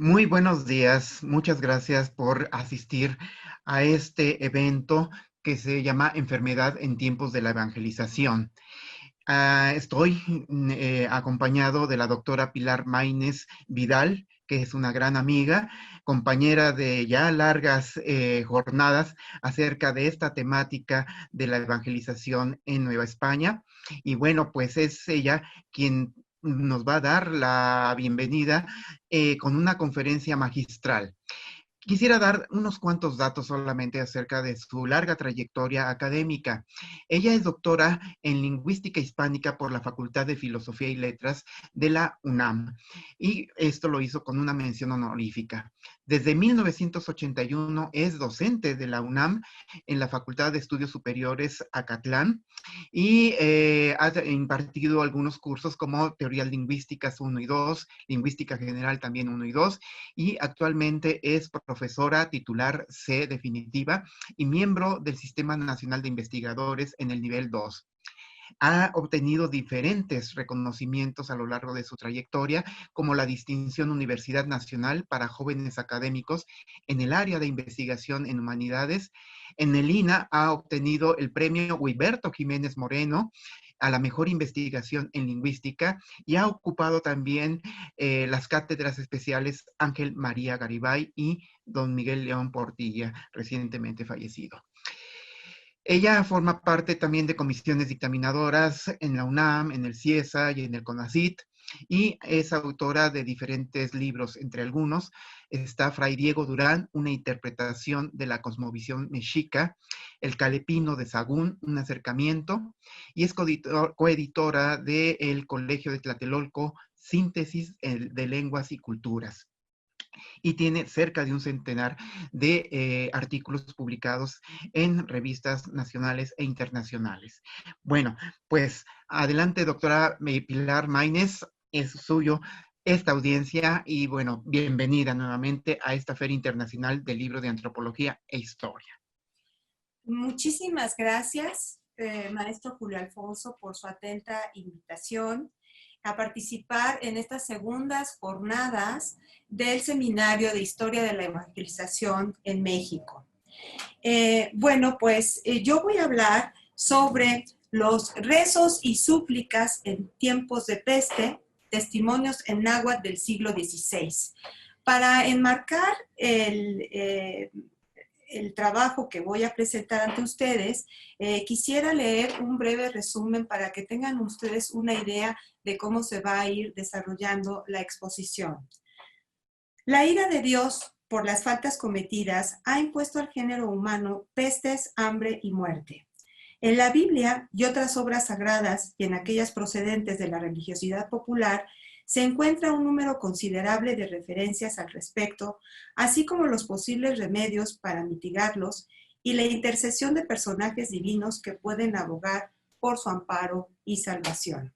Muy buenos días, muchas gracias por asistir a este evento que se llama Enfermedad en tiempos de la evangelización. Estoy acompañado de la doctora Pilar Maínez Vidal, que es una gran amiga, compañera de ya largas jornadas acerca de esta temática de la evangelización en Nueva España. Y bueno, pues es ella quien nos va a dar la bienvenida con una conferencia magistral. Quisiera dar unos cuantos datos solamente acerca de su larga trayectoria académica. Ella es doctora en lingüística hispánica por la Facultad de Filosofía y Letras de la UNAM y esto lo hizo con una mención honorífica. Desde 1981 es docente de la UNAM en la Facultad de Estudios Superiores Acatlán y ha impartido algunos cursos como Teorías Lingüísticas 1 y 2, Lingüística General también 1 y 2, y actualmente es profesora titular C definitiva y miembro del Sistema Nacional de Investigadores en el nivel 2. Ha obtenido diferentes reconocimientos a lo largo de su trayectoria, como la distinción Universidad Nacional para Jóvenes Académicos en el área de investigación en humanidades. En el INA ha obtenido el premio Huiberto Jiménez Moreno a la mejor investigación en lingüística y ha ocupado también las cátedras especiales Ángel María Garibay y don Miguel León Portilla, recientemente fallecido. Ella forma parte también de comisiones dictaminadoras en la UNAM, en el CIESA y en el CONACYT, y es autora de diferentes libros, entre algunos está Fray Diego Durán, una interpretación de la cosmovisión mexica, El Calepino de Sagún, un acercamiento, y es coeditora del Colegio de Tlatelolco, Síntesis de Lenguas y Culturas, y tiene cerca de un centenar de artículos publicados en revistas nacionales e internacionales. Bueno, pues adelante, doctora Pilar Maínez, es suyo esta audiencia y bueno, bienvenida nuevamente a esta Feria Internacional del Libro de Antropología e Historia. Muchísimas gracias, maestro Julio Alfonso, por su atenta invitación a participar en estas segundas jornadas del Seminario de Historia de la Evangelización en México. Yo voy a hablar sobre los rezos y súplicas en tiempos de peste, testimonios en náhuatl del siglo XVI. Para enmarcar el trabajo que voy a presentar ante ustedes, quisiera leer un breve resumen para que tengan ustedes una idea de cómo se va a ir desarrollando la exposición. La ira de Dios por las faltas cometidas ha impuesto al género humano pestes, hambre y muerte. En la Biblia y otras obras sagradas y en aquellas procedentes de la religiosidad popular, se encuentra un número considerable de referencias al respecto, así como los posibles remedios para mitigarlos y la intercesión de personajes divinos que pueden abogar por su amparo y salvación.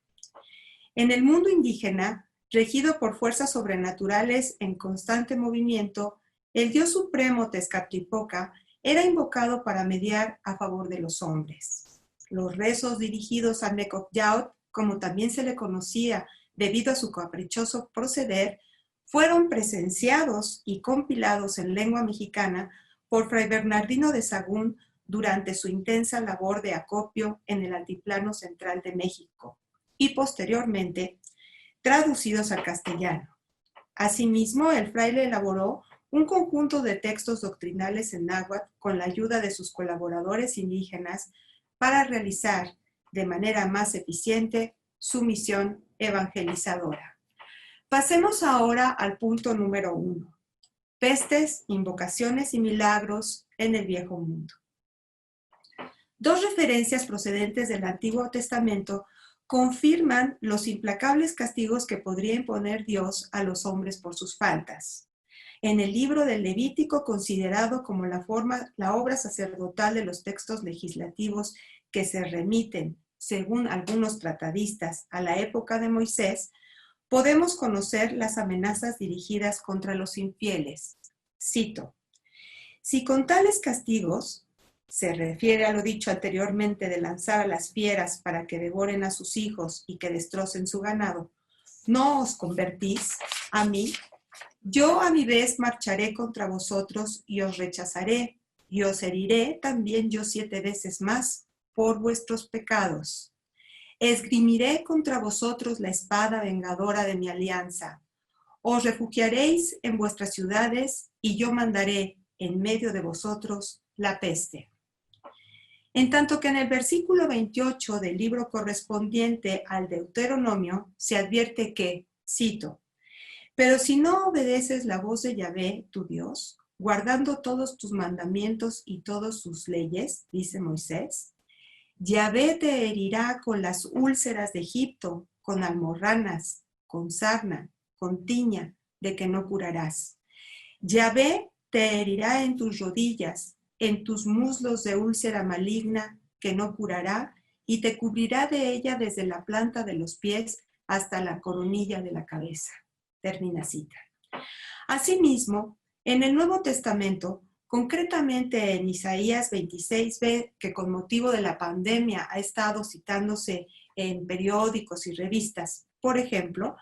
En el mundo indígena, regido por fuerzas sobrenaturales en constante movimiento, el Dios Supremo Tezcatlipoca era invocado para mediar a favor de los hombres. Los rezos dirigidos a Necocyautl, como también se le conocía debido a su caprichoso proceder, fueron presenciados y compilados en lengua mexicana por Fray Bernardino de Sahagún durante su intensa labor de acopio en el altiplano central de México y posteriormente traducidos al castellano. Asimismo, el fraile elaboró un conjunto de textos doctrinales en náhuatl con la ayuda de sus colaboradores indígenas para realizar de manera más eficiente su misión evangelizadora. Pasemos ahora al punto número 1. Pestes, invocaciones y milagros en el Viejo Mundo. Dos referencias procedentes del Antiguo Testamento confirman los implacables castigos que podría imponer Dios a los hombres por sus faltas. En el libro del Levítico, considerado como la obra sacerdotal de los textos legislativos que se remiten, según algunos tratadistas, a la época de Moisés, podemos conocer las amenazas dirigidas contra los infieles. Cito: si con tales castigos, se refiere a lo dicho anteriormente de lanzar a las fieras para que devoren a sus hijos y que destrocen su ganado, no os convertís a mí, Yo a mi vez marcharé contra vosotros y os rechazaré, y os heriré también yo 7 veces más por vuestros pecados. Esgrimiré contra vosotros la espada vengadora de mi alianza. Os refugiaréis en vuestras ciudades y yo mandaré en medio de vosotros la peste. En tanto que en el versículo 28 del libro correspondiente al Deuteronomio se advierte que, cito, pero si no obedeces la voz de Yahvé, tu Dios, guardando todos tus mandamientos y todas sus leyes, dice Moisés, Yahvé te herirá con las úlceras de Egipto, con almorranas, con sarna, con tiña, de que no curarás. Yahvé te herirá en tus rodillas, en tus muslos de úlcera maligna, que no curará, y te cubrirá de ella desde la planta de los pies hasta la coronilla de la cabeza. Termina cita. Asimismo, en el Nuevo Testamento, concretamente en Isaías 26b, que con motivo de la pandemia ha estado citándose en periódicos y revistas, por ejemplo,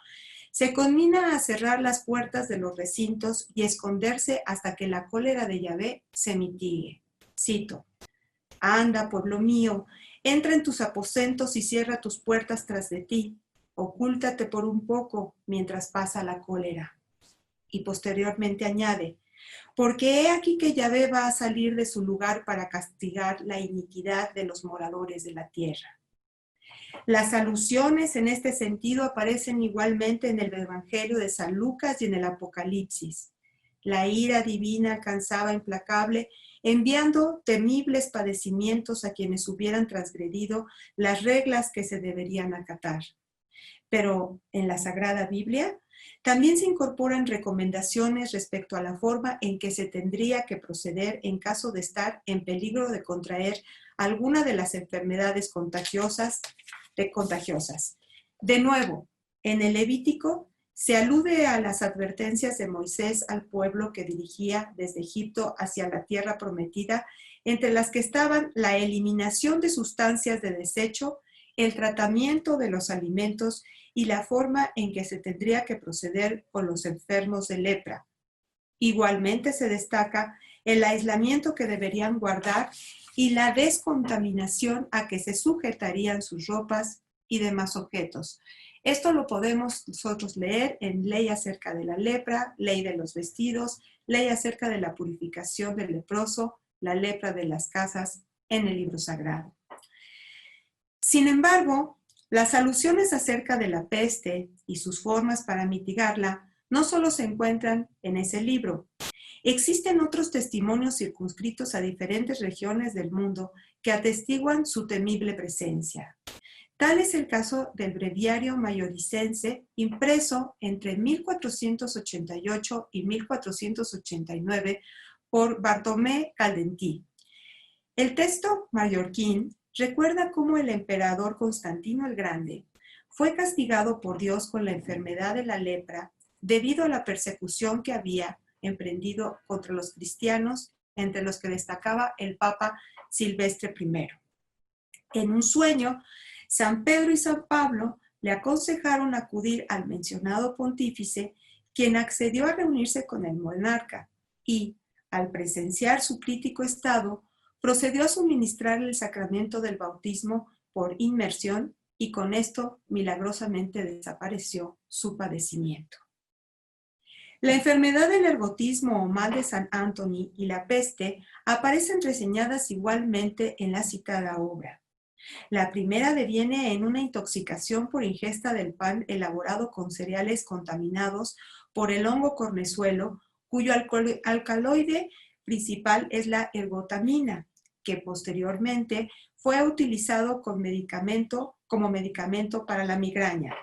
se conmina a cerrar las puertas de los recintos y esconderse hasta que la cólera de Yahvé se mitigue. Cito, anda, pueblo mío, entra en tus aposentos y cierra tus puertas tras de ti. Ocúltate por un poco mientras pasa la cólera. Y posteriormente añade, porque he aquí que Yahvé va a salir de su lugar para castigar la iniquidad de los moradores de la tierra. Las alusiones en este sentido aparecen igualmente en el Evangelio de San Lucas y en el Apocalipsis. La ira divina alcanzaba implacable, enviando temibles padecimientos a quienes hubieran transgredido las reglas que se deberían acatar. Pero en la Sagrada Biblia también se incorporan recomendaciones respecto a la forma en que se tendría que proceder en caso de estar en peligro de contraer alguna de las enfermedades contagiosas. De nuevo, en el Levítico se alude a las advertencias de Moisés al pueblo que dirigía desde Egipto hacia la tierra prometida, entre las que estaban la eliminación de sustancias de desecho, el tratamiento de los alimentos y la forma en que se tendría que proceder con los enfermos de lepra. Igualmente se destaca el aislamiento que deberían guardar y la descontaminación a que se sujetarían sus ropas y demás objetos. Esto lo podemos nosotros leer en Ley acerca de la lepra, Ley de los vestidos, Ley acerca de la purificación del leproso, la lepra de las casas, en el libro sagrado. Sin embargo, las alusiones acerca de la peste y sus formas para mitigarla no solo se encuentran en ese libro. Existen otros testimonios circunscritos a diferentes regiones del mundo que atestiguan su temible presencia. Tal es el caso del Breviario Mayoricense, impreso entre 1488 y 1489 por Bartomé Caldentí. El texto mallorquín recuerda cómo el emperador Constantino el Grande fue castigado por Dios con la enfermedad de la lepra debido a la persecución que había emprendido contra los cristianos, entre los que destacaba el Papa Silvestre I. En un sueño, San Pedro y San Pablo le aconsejaron acudir al mencionado pontífice, quien accedió a reunirse con el monarca y, al presenciar su crítico estado, procedió a suministrar el sacramento del bautismo por inmersión y con esto milagrosamente desapareció su padecimiento. La enfermedad del ergotismo o mal de San Anthony y la peste aparecen reseñadas igualmente en la citada obra. La primera deviene en una intoxicación por ingesta del pan elaborado con cereales contaminados por el hongo cornezuelo, cuyo alcaloide principal es la ergotamina, que posteriormente fue utilizado como medicamento para la migraña.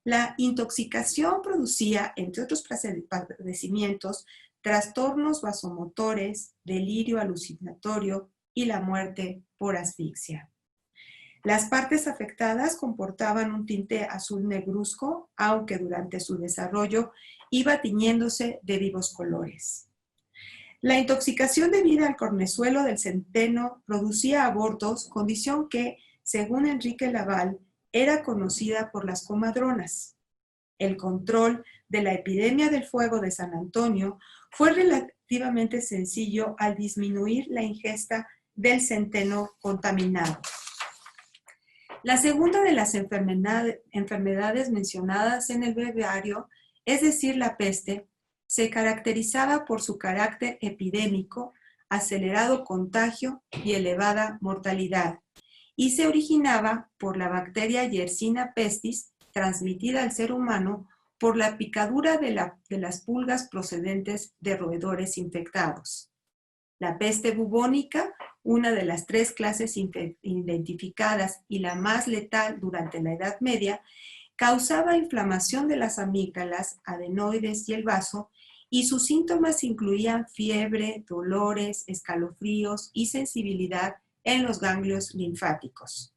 La intoxicación producía, entre otros padecimientos, trastornos vasomotores, delirio alucinatorio y la muerte por asfixia. Las partes afectadas comportaban un tinte azul negruzco, aunque durante su desarrollo iba tiñéndose de vivos colores. La intoxicación debida al cornezuelo del centeno producía abortos, condición que, según Enrique Laval, era conocida por las comadronas. el control de la epidemia del fuego de San Antonio fue relativamente sencillo al disminuir la ingesta del centeno contaminado. La segunda de las enfermedades mencionadas en el breviario, es decir, la peste, se caracterizaba por su carácter epidémico, acelerado contagio y elevada mortalidad, y se originaba por la bacteria Yersinia pestis, transmitida al ser humano por la picadura de las pulgas procedentes de roedores infectados. La peste bubónica, una de las 3 clases identificadas y la más letal durante la Edad Media, causaba inflamación de las amígdalas, adenoides y el vaso, y sus síntomas incluían fiebre, dolores, escalofríos y sensibilidad en los ganglios linfáticos.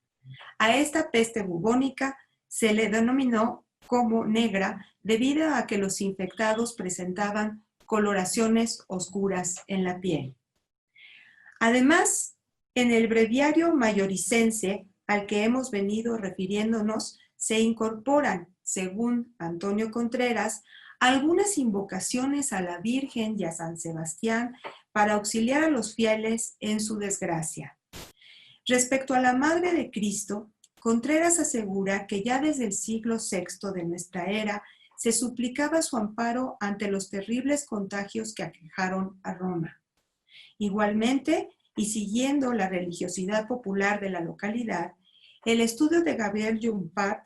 A esta peste bubónica se le denominó como negra debido a que los infectados presentaban coloraciones oscuras en la piel. Además, en el breviario mayoricense al que hemos venido refiriéndonos, se incorporan, según Antonio Contreras, algunas invocaciones a la Virgen y a San Sebastián para auxiliar a los fieles en su desgracia. Respecto a la Madre de Cristo, Contreras asegura que ya desde el siglo VI de nuestra era se suplicaba su amparo ante los terribles contagios que aquejaron a Roma. Igualmente, y siguiendo la religiosidad popular de la localidad, el estudio de Gabriel Llompart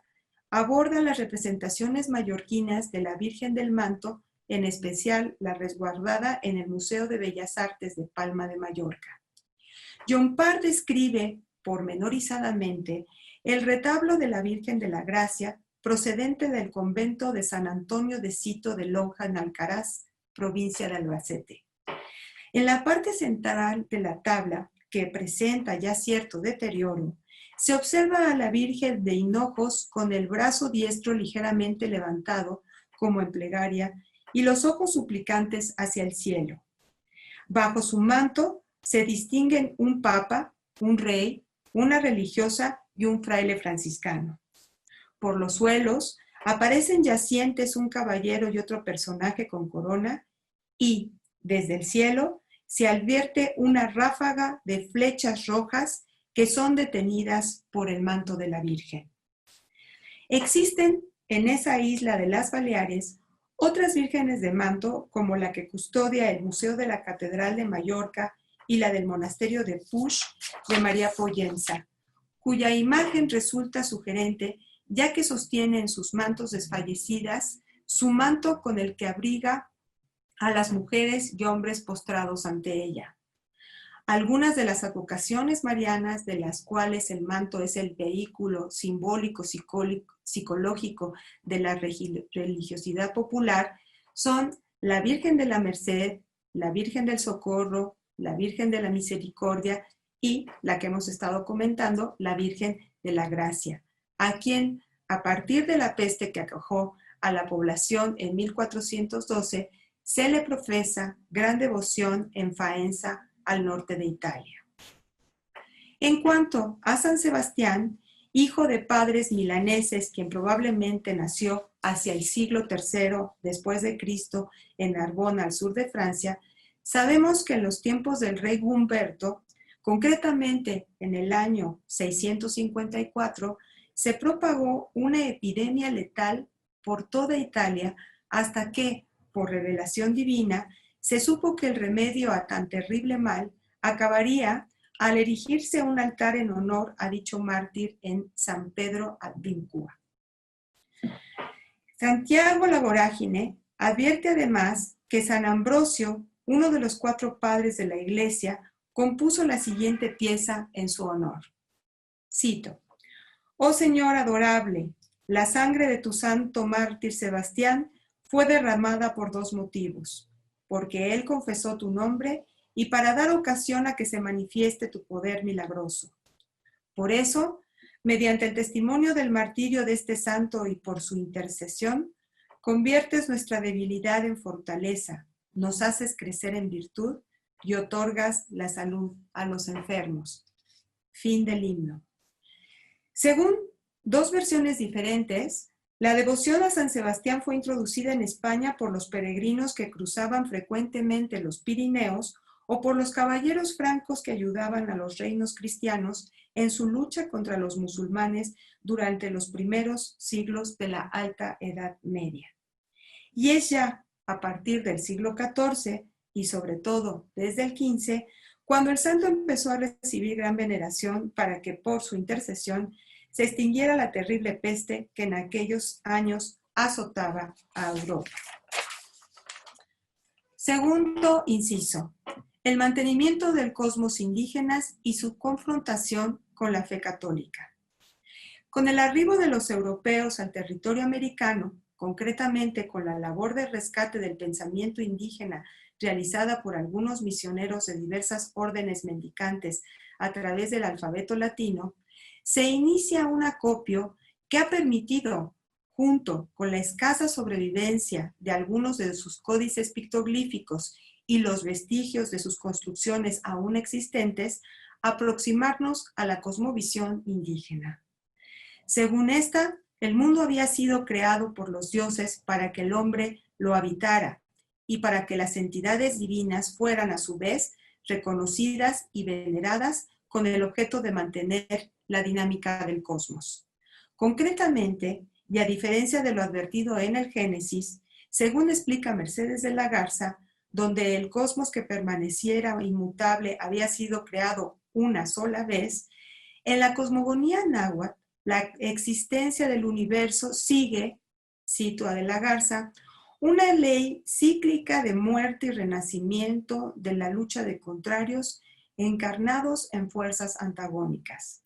aborda las representaciones mallorquinas de la Virgen del Manto, en especial la resguardada en el Museo de Bellas Artes de Palma de Mallorca. Llompart describe pormenorizadamente el retablo de la Virgen de la Gracia procedente del convento de San Antonio de Sito de Lonja en Alcaraz, provincia de Albacete. En la parte central de la tabla, que presenta ya cierto deterioro, se observa a la Virgen de hinojos con el brazo diestro ligeramente levantado, como en plegaria, y los ojos suplicantes hacia el cielo. Bajo su manto se distinguen un papa, un rey, una religiosa y un fraile franciscano. Por los suelos aparecen yacientes un caballero y otro personaje con corona, y, desde el cielo, se advierte una ráfaga de flechas rojas que son detenidas por el manto de la Virgen. Existen en esa isla de las Baleares otras vírgenes de manto, como la que custodia el Museo de la Catedral de Mallorca y la del Monasterio de Puig de María Pollensa, cuya imagen resulta sugerente, ya que sostiene en sus mantos desfallecidas su manto con el que abriga a las mujeres y hombres postrados ante ella. Algunas de las advocaciones marianas, de las cuales el manto es el vehículo simbólico psicológico de la religiosidad popular, son la Virgen de la Merced, la Virgen del Socorro, la Virgen de la Misericordia y, la que hemos estado comentando, la Virgen de la Gracia, a quien, a partir de la peste que acojó a la población en 1412, se le profesa gran devoción en Faenza, al norte de Italia. En cuanto a San Sebastián, hijo de padres milaneses, quien probablemente nació hacia el siglo III después de Cristo en Narbona, al sur de Francia, sabemos que en los tiempos del rey Humberto, concretamente en el año 654, se propagó una epidemia letal por toda Italia hasta que, por revelación divina, se supo que el remedio a tan terrible mal acabaría al erigirse un altar en honor a dicho mártir en San Pedro ad Vincula. Santiago la Vorágine advierte además que San Ambrosio, uno de los 4 padres de la Iglesia, compuso la siguiente pieza en su honor. Cito: «Oh Señor adorable, la sangre de tu santo mártir Sebastián fue derramada por 2 motivos, porque él confesó tu nombre y para dar ocasión a que se manifieste tu poder milagroso. Por eso, mediante el testimonio del martirio de este santo y por su intercesión, conviertes nuestra debilidad en fortaleza, nos haces crecer en virtud y otorgas la salud a los enfermos». Fin del himno. Según 2 versiones diferentes, La devoción a San Sebastián fue introducida en España por los peregrinos que cruzaban frecuentemente los Pirineos o por los caballeros francos que ayudaban a los reinos cristianos en su lucha contra los musulmanes durante los primeros siglos de la Alta Edad Media. Y es ya a partir del siglo XIV y sobre todo desde el XV, cuando el santo empezó a recibir gran veneración para que por su intercesión se extinguiera la terrible peste que en aquellos años azotaba a Europa. Segundo inciso, el mantenimiento del cosmos indígenas y su confrontación con la fe católica. Con el arribo de los europeos al territorio americano, concretamente con la labor de rescate del pensamiento indígena realizada por algunos misioneros de diversas órdenes mendicantes a través del alfabeto latino, se inicia un acopio que ha permitido, junto con la escasa sobrevivencia de algunos de sus códices pictoglíficos y los vestigios de sus construcciones aún existentes, aproximarnos a la cosmovisión indígena. Según esta, el mundo había sido creado por los dioses para que el hombre lo habitara y para que las entidades divinas fueran a su vez reconocidas y veneradas con el objeto de mantener la dinámica del cosmos. Concretamente, y a diferencia de lo advertido en el Génesis, según explica Mercedes de la Garza, donde el cosmos que permaneciera inmutable había sido creado una sola vez, en la cosmogonía náhuatl, la existencia del universo sigue, cito a de la Garza, una ley cíclica de muerte y renacimiento de la lucha de contrarios encarnados en fuerzas antagónicas.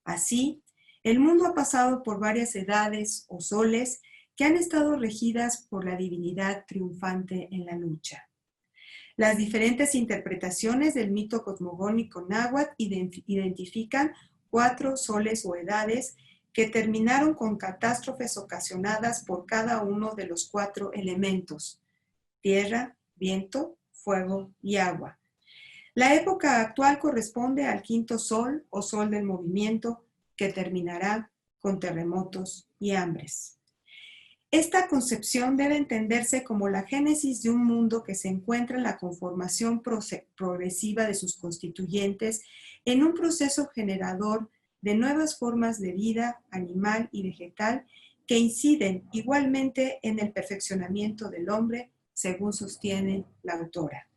Así, el mundo ha pasado por varias edades o soles que han estado regidas por la divinidad triunfante en la lucha. Las diferentes interpretaciones del mito cosmogónico náhuatl identifican 4 soles o edades que terminaron con catástrofes ocasionadas por cada uno de los 4 elementos: tierra, viento, fuego y agua. La época actual corresponde al 5º sol o sol del movimiento, que terminará con terremotos y hambres. Esta concepción debe entenderse como la génesis de un mundo que se encuentra en la conformación progresiva de sus constituyentes en un proceso generador de nuevas formas de vida animal y vegetal que inciden igualmente en el perfeccionamiento del hombre, según sostiene la autora.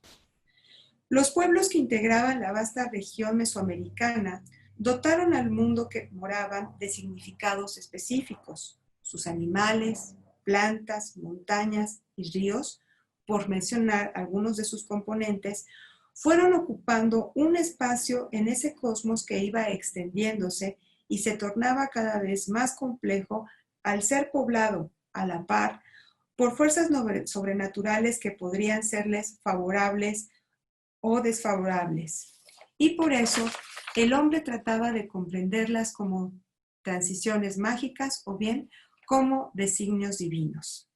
Los pueblos que integraban la vasta región mesoamericana dotaron al mundo que moraban de significados específicos. Sus animales, plantas, montañas y ríos, por mencionar algunos de sus componentes, fueron ocupando un espacio en ese cosmos que iba extendiéndose y se tornaba cada vez más complejo al ser poblado a la par por fuerzas sobrenaturales que podrían serles favorables o desfavorables. Y por eso el hombre trataba de comprenderlas como transiciones mágicas o bien como designios divinos.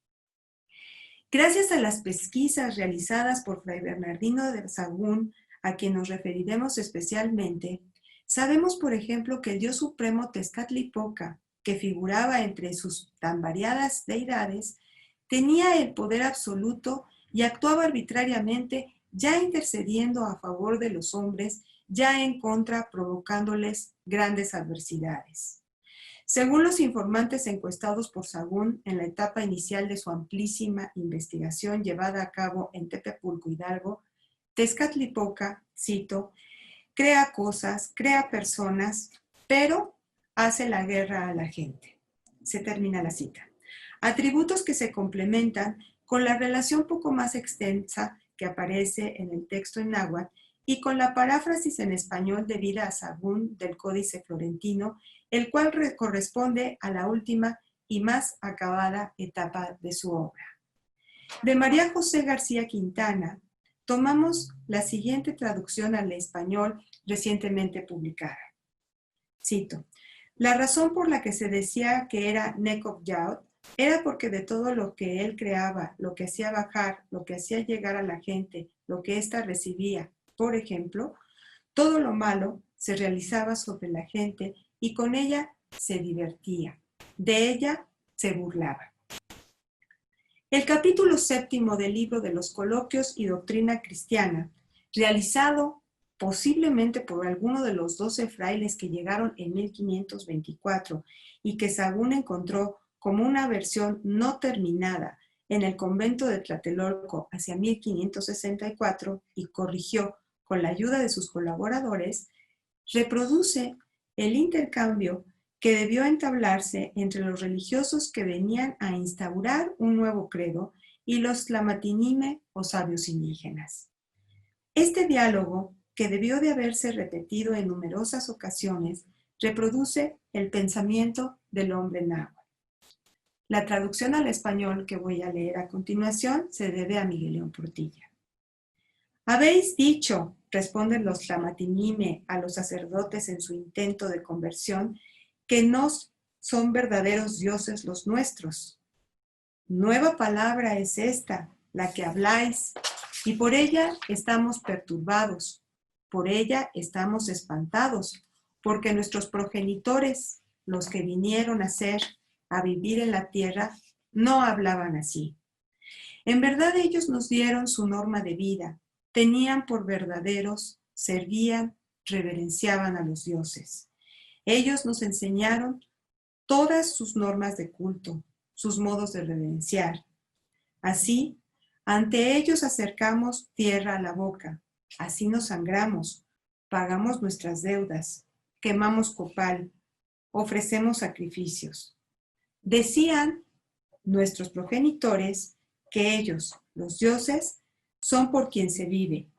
Gracias a las pesquisas realizadas por Fray Bernardino de Sahagún, a quien nos referiremos especialmente, sabemos, por ejemplo, que el Dios Supremo Tezcatlipoca, que figuraba entre sus tan variadas deidades, tenía el poder absoluto y actuaba arbitrariamente, ya intercediendo a favor de los hombres, ya en contra, provocándoles grandes adversidades. Según los informantes encuestados por Sahagún en la etapa inicial de su amplísima investigación llevada a cabo en Tepepulco, Hidalgo, Tezcatlipoca, cito, crea cosas, crea personas, pero hace la guerra a la gente. Se termina la cita. Atributos que se complementan con la relación poco más extensa que aparece en el texto en náhuatl y con la paráfrasis en español debida a Sahagún del Códice Florentino, el cual corresponde a la última y más acabada etapa de su obra. De María José García Quintana, tomamos la siguiente traducción al español recientemente publicada. Cito, la razón por la que se decía que era Nekop-Yaut era porque de todo lo que él creaba, lo que hacía bajar, lo que hacía llegar a la gente, lo que ésta recibía, por ejemplo, todo lo malo se realizaba sobre la gente y con ella se divertía. De ella se burlaba. El capítulo 7 del libro de los Coloquios y Doctrina Cristiana, realizado posiblemente por alguno de los 12 frailes que llegaron en 1524 y que Sahagún encontró como una versión no terminada en el convento de Tlatelolco hacia 1564 y corrigió con la ayuda de sus colaboradores, reproduce el intercambio que debió entablarse entre los religiosos que venían a instaurar un nuevo credo y los tlamatinime o sabios indígenas. Este diálogo, que debió de haberse repetido en numerosas ocasiones, reproduce el pensamiento del hombre náhuatl. La traducción al español que voy a leer a continuación se debe a Miguel León Portilla. Habéis dicho, responden los tlamatinime a los sacerdotes en su intento de conversión, que no son verdaderos dioses los nuestros. Nueva palabra es esta, la que habláis, y por ella estamos perturbados, por ella estamos espantados, porque nuestros progenitores, los que vinieron a vivir en la tierra, no hablaban así. En verdad ellos nos dieron su norma de vida, tenían por verdaderos, servían, reverenciaban a los dioses. Ellos nos enseñaron todas sus normas de culto, sus modos de reverenciar. Así, ante ellos acercamos tierra a la boca, así nos sangramos, pagamos nuestras deudas, quemamos copal, ofrecemos sacrificios. Decían nuestros progenitores que ellos, los dioses, son por quien se vive,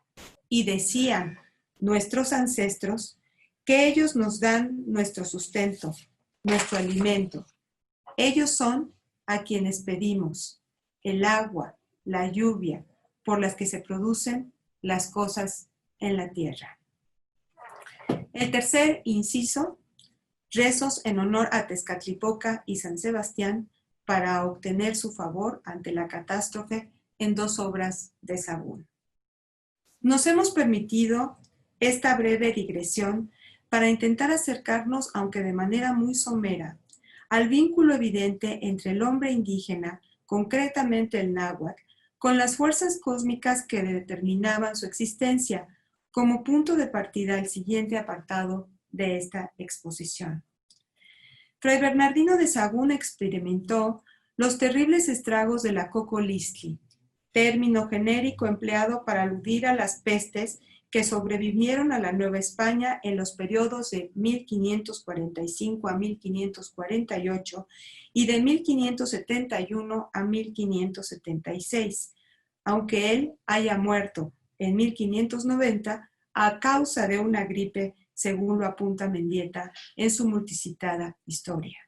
y decían nuestros ancestros que ellos nos dan nuestro sustento, nuestro alimento. Ellos son a quienes pedimos el agua, la lluvia, por las que se producen las cosas en la tierra. El tercer inciso, rezos en honor a Tezcatlipoca y San Sebastián para obtener su favor ante la catástrofe en 2 obras de Sahagún. Nos hemos permitido esta breve digresión para intentar acercarnos, aunque de manera muy somera, al vínculo evidente entre el hombre indígena, concretamente el náhuatl, con las fuerzas cósmicas que determinaban su existencia, como punto de partida al siguiente apartado de esta exposición. Fray Bernardino de Sahagún experimentó los terribles estragos de la cocolistli, término genérico empleado para aludir a las pestes que sobrevivieron a la Nueva España en los periodos de 1545 a 1548 y de 1571 a 1576, aunque él haya muerto en 1590 a causa de una gripe, según lo apunta Mendieta en su multicitada historia.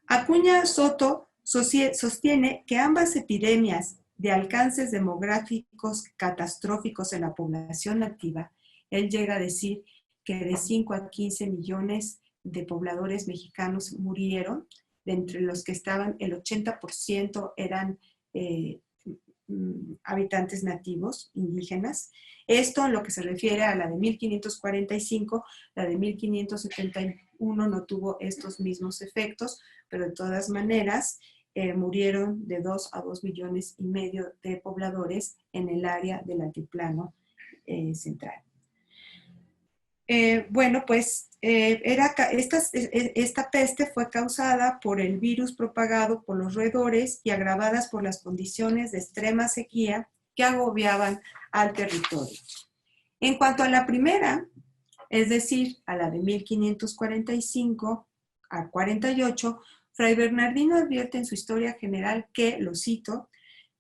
Acuña Soto sostiene que ambas epidemias de alcances demográficos catastróficos en la población nativa, él llega a decir que de 5 a 15 millones de pobladores mexicanos murieron, de entre los que estaban el 80% eran habitantes nativos, indígenas. Esto en lo que se refiere a la de 1545, la de 1571 no tuvo estos mismos efectos, pero de todas maneras murieron de 2 a 2 millones y medio de pobladores en el área del altiplano central. Esta peste fue causada por el virus propagado por los roedores y agravadas por las condiciones de extrema sequía que agobiaban al territorio. En cuanto a la primera, es decir, a la de 1545 a 48, Fray Bernardino advierte en su historia general que, lo cito,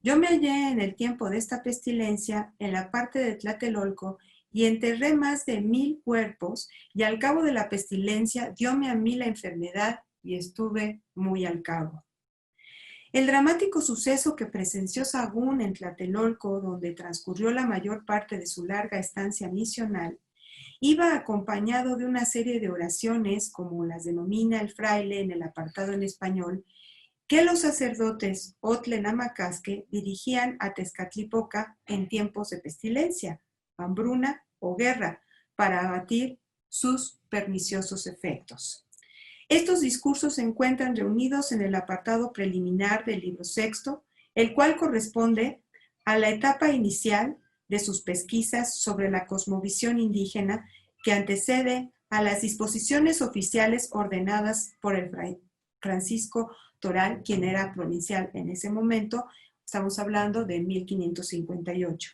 yo me hallé en el tiempo de esta pestilencia en la parte de Tlatelolco y enterré más de 1000 cuerpos, y al cabo de la pestilencia dióme a mí la enfermedad y estuve muy al cabo. El dramático suceso que presenció Sahagún en Tlatelolco, donde transcurrió la mayor parte de su larga estancia misional, iba acompañado de una serie de oraciones, como las denomina el fraile en el apartado en español, que los sacerdotes Otlenamacasque dirigían a Tezcatlipoca en tiempos de pestilencia, hambruna o guerra, para abatir sus perniciosos efectos. Estos discursos se encuentran reunidos en el apartado preliminar del libro sexto, el cual corresponde a la etapa inicial de sus pesquisas sobre la cosmovisión indígena que antecede a las disposiciones oficiales ordenadas por el fray Francisco Toral, quien era provincial en ese momento. Estamos hablando de 1558.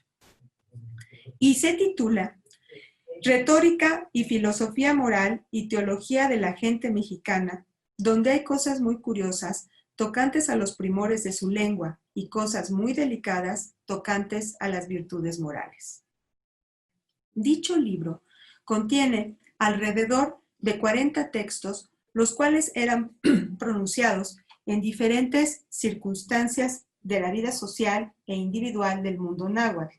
Y se titula Retórica y filosofía moral y teología de la gente mexicana, donde hay cosas muy curiosas tocantes a los primores de su lengua y cosas muy delicadas tocantes a las virtudes morales. Dicho libro contiene alrededor de 40 textos, los cuales eran pronunciados en diferentes circunstancias de la vida social e individual del mundo náhuatl.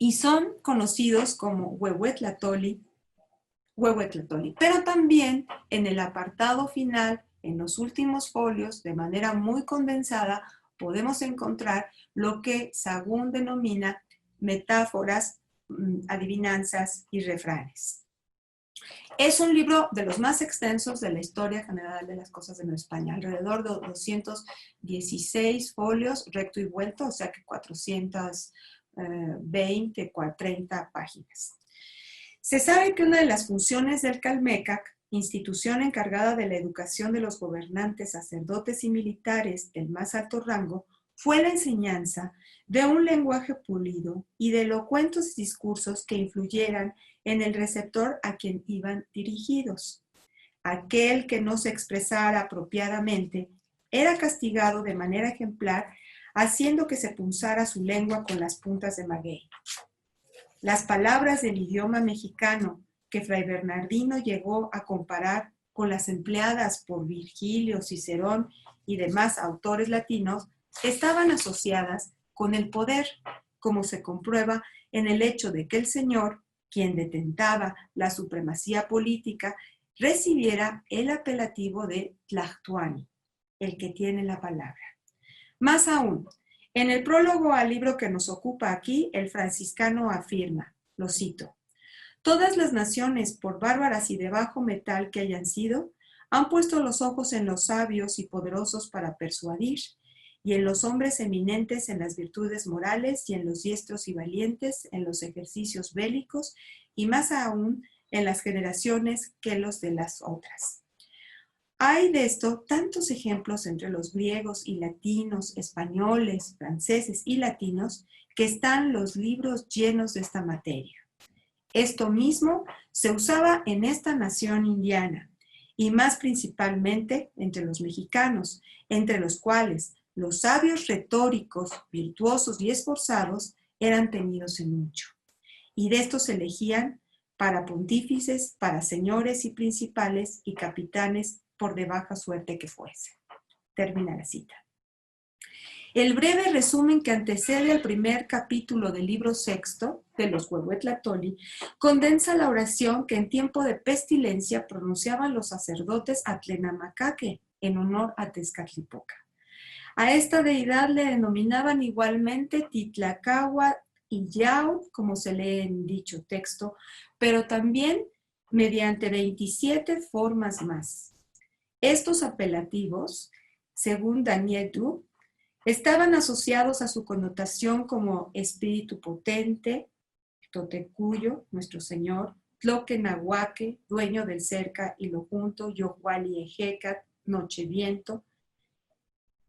Y son conocidos como Huehuetlatoli, pero también en el apartado final, en los últimos folios, de manera muy condensada, podemos encontrar lo que Sahagún denomina metáforas, adivinanzas y refranes. Es un libro de los más extensos de la historia general de las cosas en España, alrededor de 216 folios, recto y vuelto, o sea que 420, 30 páginas. Se sabe que una de las funciones del Calmecac, institución encargada de la educación de los gobernantes, sacerdotes y militares del más alto rango, fue la enseñanza de un lenguaje pulido y de elocuentes discursos que influyeran en el receptor a quien iban dirigidos. Aquel que no se expresara apropiadamente era castigado de manera ejemplar, haciendo que se punzara su lengua con las puntas de maguey. Las palabras del idioma mexicano que Fray Bernardino llegó a comparar con las empleadas por Virgilio, Cicerón y demás autores latinos estaban asociadas con el poder, como se comprueba en el hecho de que el señor, quien detentaba la supremacía política, recibiera el apelativo de Tlactuani, el que tiene la palabra. Más aún, en el prólogo al libro que nos ocupa aquí, el franciscano afirma, lo cito: todas las naciones, por bárbaras y de bajo metal que hayan sido, han puesto los ojos en los sabios y poderosos para persuadir, y en los hombres eminentes en las virtudes morales, y en los diestros y valientes en los ejercicios bélicos, y más aún en las generaciones que los de las otras. Hay de esto tantos ejemplos entre los griegos y latinos, españoles, franceses y latinos, que están los libros llenos de esta materia. Esto mismo se usaba en esta nación indiana, y más principalmente entre los mexicanos, entre los cuales los sabios retóricos, virtuosos y esforzados eran tenidos en mucho. Y de estos se elegían para pontífices, para señores y principales y capitanes, por de baja suerte que fuese. Termina la cita. El breve resumen que antecede al primer capítulo del libro sexto de los Huehuetlatoli condensa la oración que en tiempo de pestilencia pronunciaban los sacerdotes a Tlenamacaque en honor a Tezcatlipoca. A esta deidad le denominaban igualmente Titlacahua y Yau, como se lee en dicho texto, pero también mediante 27 formas más. Estos apelativos, según Daniel Du, estaban asociados a su connotación como espíritu potente, Totecuyo, nuestro Señor, Tloquenahuaque, dueño del cerca y lo junto, Yohuali Ejecat, Nocheviento,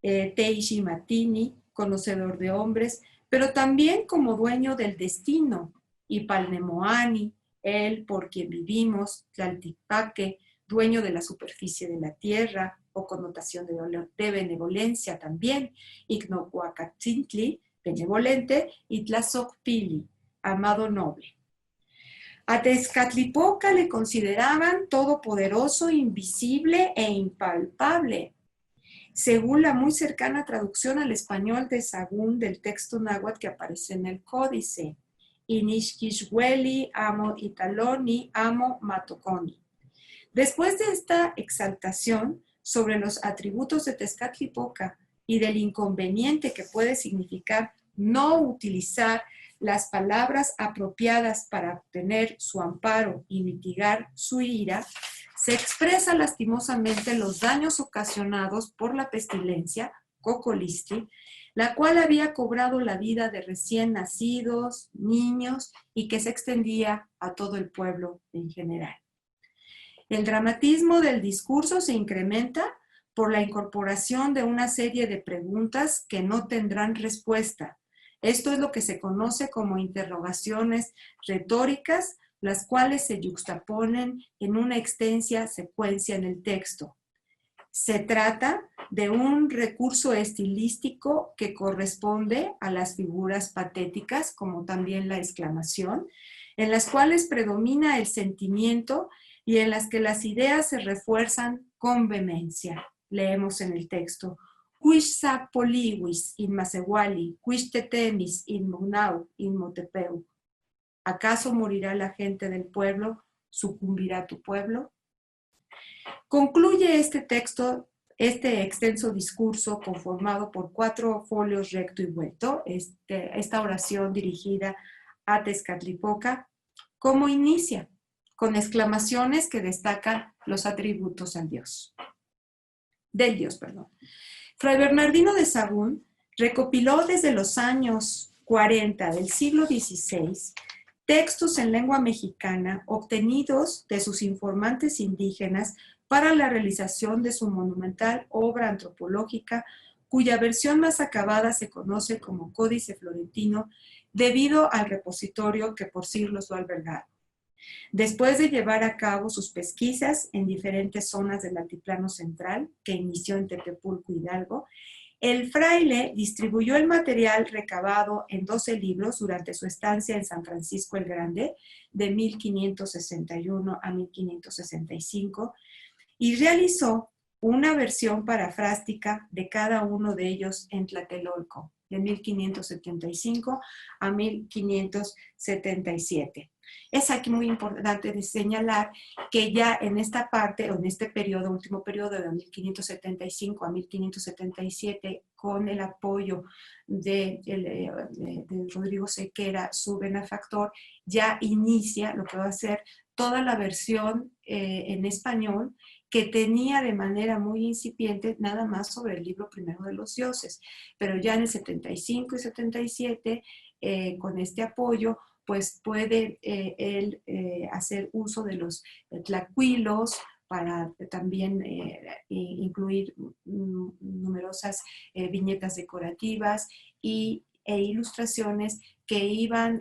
Teishi Matini, conocedor de hombres, pero también como dueño del destino, y Palnemoani, él por quien vivimos, Tlaltipaque, dueño de la superficie de la tierra, o connotación de benevolencia también, Icnohuacatzintli, benevolente, y Tlazocpili, amado noble. A Tezcatlipoca le consideraban todopoderoso, invisible e impalpable. Según la muy cercana traducción al español de Sahagún del texto náhuatl que aparece en el códice, Inishkishhueli amo Italoni amo Matoconi. Después de esta exaltación sobre los atributos de Tezcatlipoca y del inconveniente que puede significar no utilizar las palabras apropiadas para obtener su amparo y mitigar su ira, se expresa lastimosamente los daños ocasionados por la pestilencia, Cocolistli, la cual había cobrado la vida de recién nacidos, niños, y que se extendía a todo el pueblo en general. El dramatismo del discurso se incrementa por la incorporación de una serie de preguntas que no tendrán respuesta. Esto es lo que se conoce como interrogaciones retóricas, las cuales se yuxtaponen en una extensa secuencia en el texto. Se trata de un recurso estilístico que corresponde a las figuras patéticas, como también la exclamación, en las cuales predomina el sentimiento y en las que las ideas se refuerzan con vehemencia. Leemos en el texto: Quis sa poliwis in Masewali, quis te temis in Munau, in Motepeu. ¿Acaso morirá la gente del pueblo? ¿Sucumbirá tu pueblo? Concluye este texto, este extenso discurso conformado por 4 folios recto y vuelto, esta oración dirigida a Tezcatlipoca, ¿cómo inicia? Con exclamaciones que destacan los atributos del Dios. Fray Bernardino de Sahagún recopiló desde los años 40 del siglo XVI textos en lengua mexicana obtenidos de sus informantes indígenas para la realización de su monumental obra antropológica, cuya versión más acabada se conoce como Códice Florentino, debido al repositorio que por siglos lo ha albergado. Después de llevar a cabo sus pesquisas en diferentes zonas del altiplano central, que inició en Tepepulco, Hidalgo, el fraile distribuyó el material recabado en 12 libros durante su estancia en San Francisco el Grande, de 1561 a 1565, y realizó una versión parafrástica de cada uno de ellos en Tlatelolco, de 1575 a 1577. Es aquí muy importante de señalar que ya en esta parte, o en este periodo, último periodo de 1575 a 1577, con el apoyo de Rodrigo Sequera, su benefactor, ya inicia lo que va a ser toda la versión en español, que tenía de manera muy incipiente nada más sobre el libro primero de los dioses, pero ya en el 75 y 77, con este apoyo, pues puede él hacer uso de los tlacuilos para también incluir numerosas viñetas decorativas e ilustraciones que iban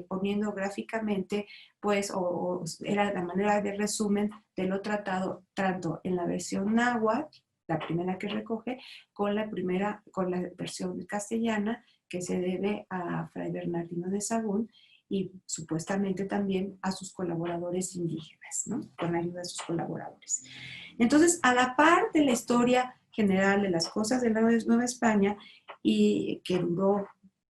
poniendo gráficamente, pues, o era la manera de resumen de lo tratado tanto en la versión náhuatl, la primera que recoge, con la versión castellana, que se debe a Fray Bernardino de Sahagún, y supuestamente también a sus colaboradores indígenas, ¿no? Con la ayuda de sus colaboradores. Entonces, a la par de la historia general de las cosas de la Nueva España, y que duró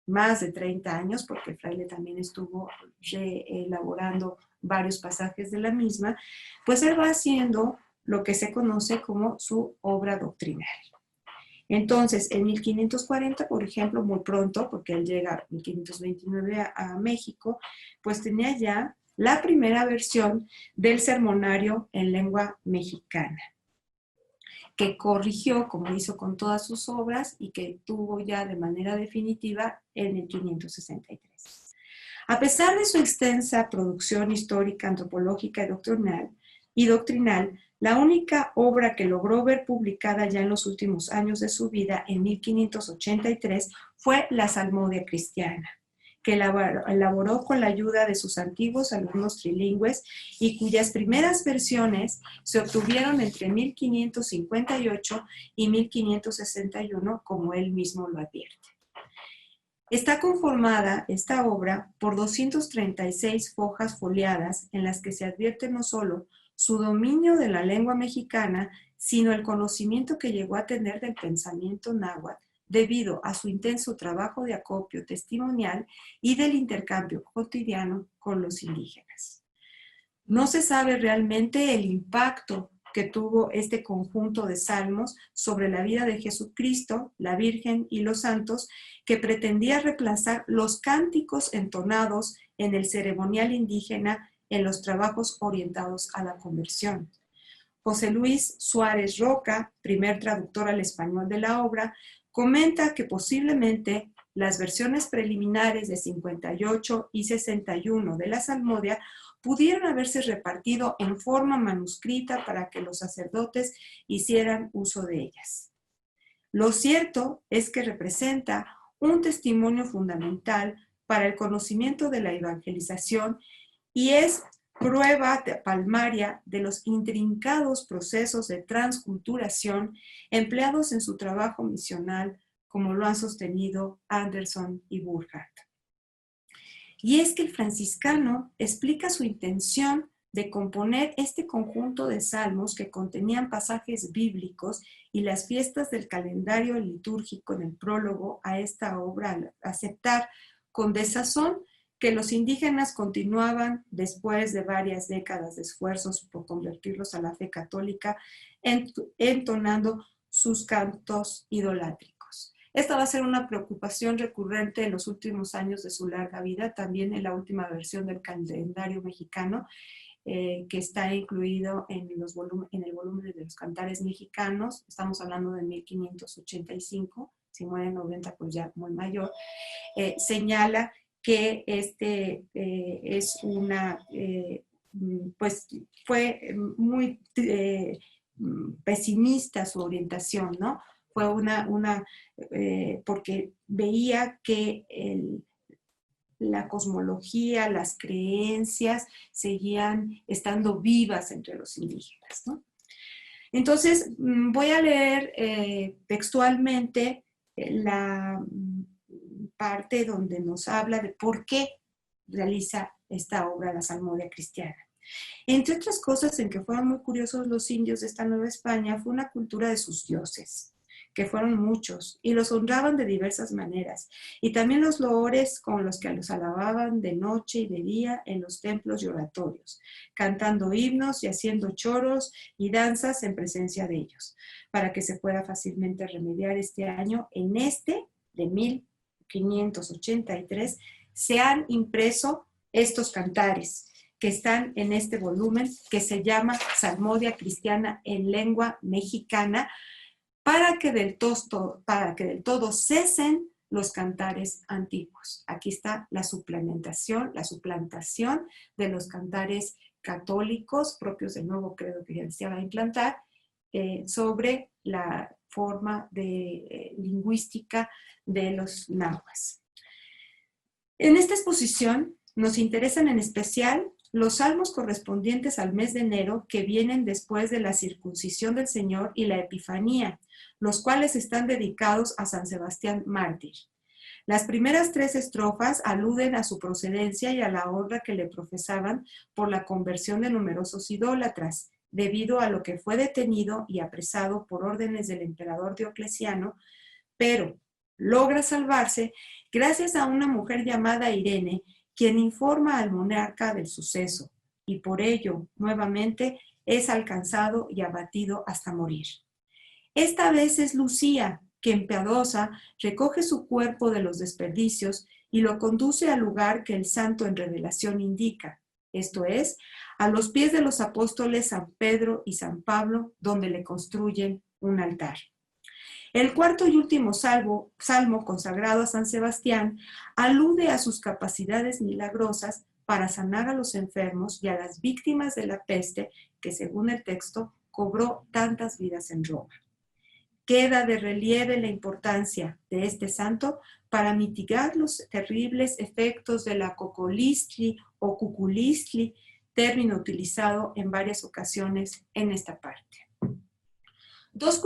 más de 30 años, porque el fraile también estuvo reelaborando varios pasajes de la misma, pues él va haciendo lo que se conoce como su obra doctrinal. Entonces, en 1540, por ejemplo, muy pronto, porque él llega en 1529 a México, pues tenía ya la primera versión del sermonario en lengua mexicana, que corrigió, como hizo con todas sus obras, y que tuvo ya de manera definitiva en el 1563. A pesar de su extensa producción histórica, antropológica y doctrinal, la única obra que logró ver publicada ya en los últimos años de su vida, en 1583, fue La Salmodia Cristiana, que elaboró con la ayuda de sus antiguos alumnos trilingües y cuyas primeras versiones se obtuvieron entre 1558 y 1561, como él mismo lo advierte. Está conformada esta obra por 236 hojas foliadas en las que se advierte no solo su dominio de la lengua mexicana, sino el conocimiento que llegó a tener del pensamiento náhuatl debido a su intenso trabajo de acopio testimonial y del intercambio cotidiano con los indígenas. No se sabe realmente el impacto que tuvo este conjunto de salmos sobre la vida de Jesucristo, la Virgen y los santos, que pretendía reemplazar los cánticos entonados en el ceremonial indígena en los trabajos orientados a la conversión. José Luis Suárez Roca, primer traductor al español de la obra, comenta que posiblemente las versiones preliminares de 58 y 61 de la Salmodia pudieron haberse repartido en forma manuscrita para que los sacerdotes hicieran uso de ellas. Lo cierto es que representa un testimonio fundamental para el conocimiento de la evangelización y es prueba palmaria de los intrincados procesos de transculturación empleados en su trabajo misional, como lo han sostenido Anderson y Burkhardt. Y es que el franciscano explica su intención de componer este conjunto de salmos que contenían pasajes bíblicos y las fiestas del calendario litúrgico en el prólogo a esta obra, al aceptar con desazón que los indígenas continuaban, después de varias décadas de esfuerzos por convertirlos a la fe católica, entonando sus cantos idolátricos. Esta va a ser una preocupación recurrente en los últimos años de su larga vida, también en la última versión del calendario mexicano, que está incluido en el volumen de los cantares mexicanos. Estamos hablando de 1585, si muere en 90, pues ya muy mayor. Señala que es una, pues fue muy pesimista su orientación, ¿no? Fue porque veía que la cosmología, las creencias seguían estando vivas entre los indígenas, ¿no? Entonces, voy a leer textualmente la parte donde nos habla de por qué realiza esta obra la Salmodia Cristiana. Entre otras cosas en que fueron muy curiosos los indios de esta Nueva España fue una cultura de sus dioses, que fueron muchos, y los honraban de diversas maneras, y también los loores con los que los alababan de noche y de día en los templos y oratorios, cantando himnos y haciendo choros y danzas en presencia de ellos, para que se pueda fácilmente remediar este año. En este de 1583 se han impreso estos cantares que están en este volumen que se llama Salmodia Cristiana en lengua mexicana, para que del todo cesen los cantares antiguos. Aquí está la suplantación de los cantares católicos propios del nuevo credo que ya se va a implantar sobre la forma lingüística de los nahuas. En esta exposición nos interesan en especial los salmos correspondientes al mes de enero, que vienen después de la circuncisión del Señor y la Epifanía, los cuales están dedicados a San Sebastián mártir. Las primeras 3 estrofas aluden a su procedencia y a la honra que le profesaban por la conversión de numerosos idólatras, debido a lo que fue detenido y apresado por órdenes del emperador Diocleciano, pero logra salvarse gracias a una mujer llamada Irene, quien informa al monarca del suceso, y por ello, nuevamente, es alcanzado y abatido hasta morir. Esta vez es Lucía, quien piadosa recoge su cuerpo de los desperdicios y lo conduce al lugar que el santo en revelación indica, esto es, a los pies de los apóstoles San Pedro y San Pablo, donde le construyen un altar. El cuarto y último salmo consagrado a San Sebastián alude a sus capacidades milagrosas para sanar a los enfermos y a las víctimas de la peste que, según el texto, cobró tantas vidas en Roma. Queda de relieve la importancia de este santo para mitigar los terribles efectos de la cocolistli o cuculistli, término utilizado en varias ocasiones en esta parte. 2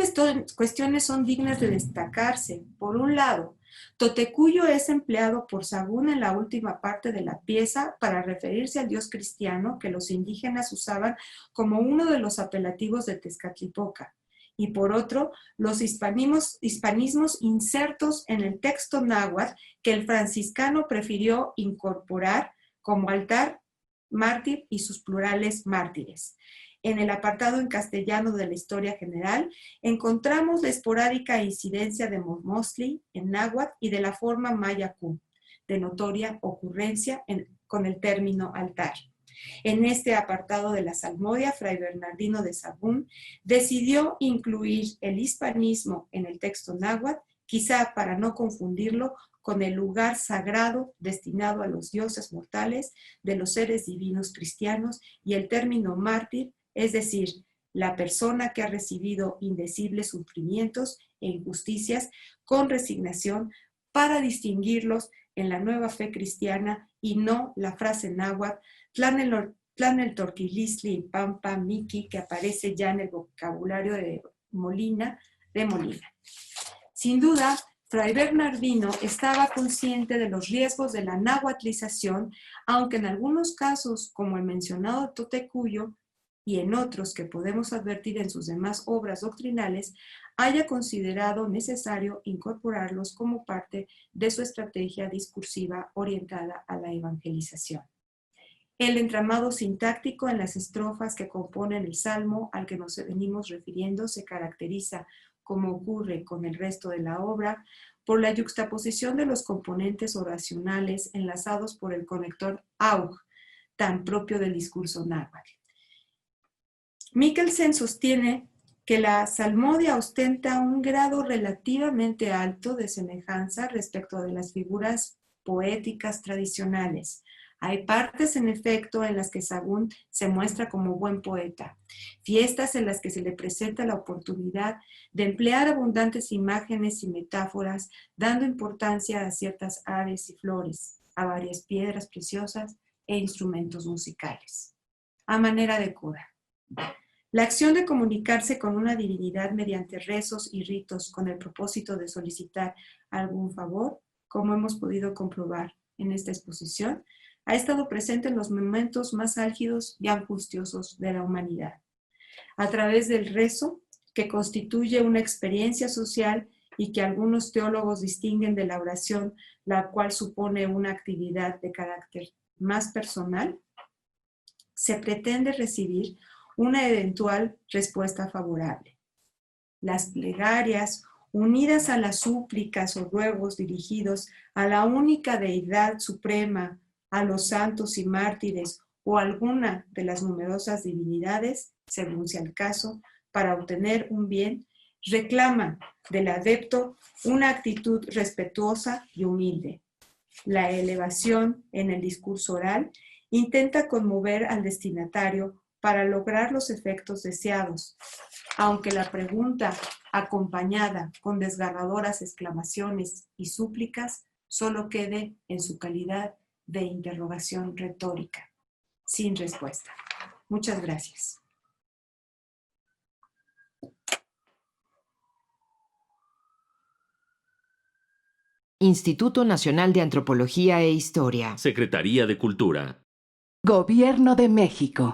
cuestiones son dignas de destacarse. Por un lado, Totecuyo es empleado por Sahagún en la última parte de la pieza para referirse al dios cristiano que los indígenas usaban como uno de los apelativos de Tezcatlipoca. Y por otro, los hispanismos insertos en el texto náhuatl que el franciscano prefirió incorporar como altar, mártir y sus plurales mártires. en el apartado en castellano de la historia general, encontramos la esporádica incidencia de Mosli en náhuatl y de la forma maya-cu, de notoria ocurrencia con el término altar. En este apartado de la salmodia, Fray Bernardino de Sahagún decidió incluir el hispanismo en el texto náhuatl, quizá para no confundirlo con el lugar sagrado destinado a los dioses mortales de los seres divinos cristianos y el término mártir, es decir, la persona que ha recibido indecibles sufrimientos e injusticias con resignación, para distinguirlos en la nueva fe cristiana y no la frase náhuatl Tlaneltoquilistli Pampa Miki, que aparece ya en el vocabulario de Molina. Sin duda, Fray Bernardino estaba consciente de los riesgos de la nahuatlización, aunque en algunos casos, como el mencionado Totecuyo, y en otros que podemos advertir en sus demás obras doctrinales, haya considerado necesario incorporarlos como parte de su estrategia discursiva orientada a la evangelización. El entramado sintáctico en las estrofas que componen el Salmo al que nos venimos refiriendo se caracteriza, como ocurre con el resto de la obra, por la yuxtaposición de los componentes oracionales enlazados por el conector AUG, tan propio del discurso náhuatl. Mikkelsen sostiene que la salmodia ostenta un grado relativamente alto de semejanza respecto de las figuras poéticas tradicionales. Hay partes, en efecto, en las que Sahagún se muestra como buen poeta, fiestas en las que se le presenta la oportunidad de emplear abundantes imágenes y metáforas, dando importancia a ciertas aves y flores, a varias piedras preciosas e instrumentos musicales. A manera de coda. La acción de comunicarse con una divinidad mediante rezos y ritos con el propósito de solicitar algún favor, como hemos podido comprobar en esta exposición, ha estado presente en los momentos más álgidos y angustiosos de la humanidad. A través del rezo, que constituye una experiencia social y que algunos teólogos distinguen de la oración, la cual supone una actividad de carácter más personal, se pretende recibir una eventual respuesta favorable. Las plegarias, unidas a las súplicas o ruegos dirigidos a la única deidad suprema, a los santos y mártires o alguna de las numerosas divinidades, según sea el caso, para obtener un bien, reclaman del adepto una actitud respetuosa y humilde. La elevación en el discurso oral intenta conmover al destinatario para lograr los efectos deseados, aunque la pregunta, acompañada con desgarradoras exclamaciones y súplicas, solo quede en su calidad de interrogación retórica, sin respuesta. Muchas gracias. Instituto Nacional de Antropología e Historia. Secretaría de Cultura. Gobierno de México.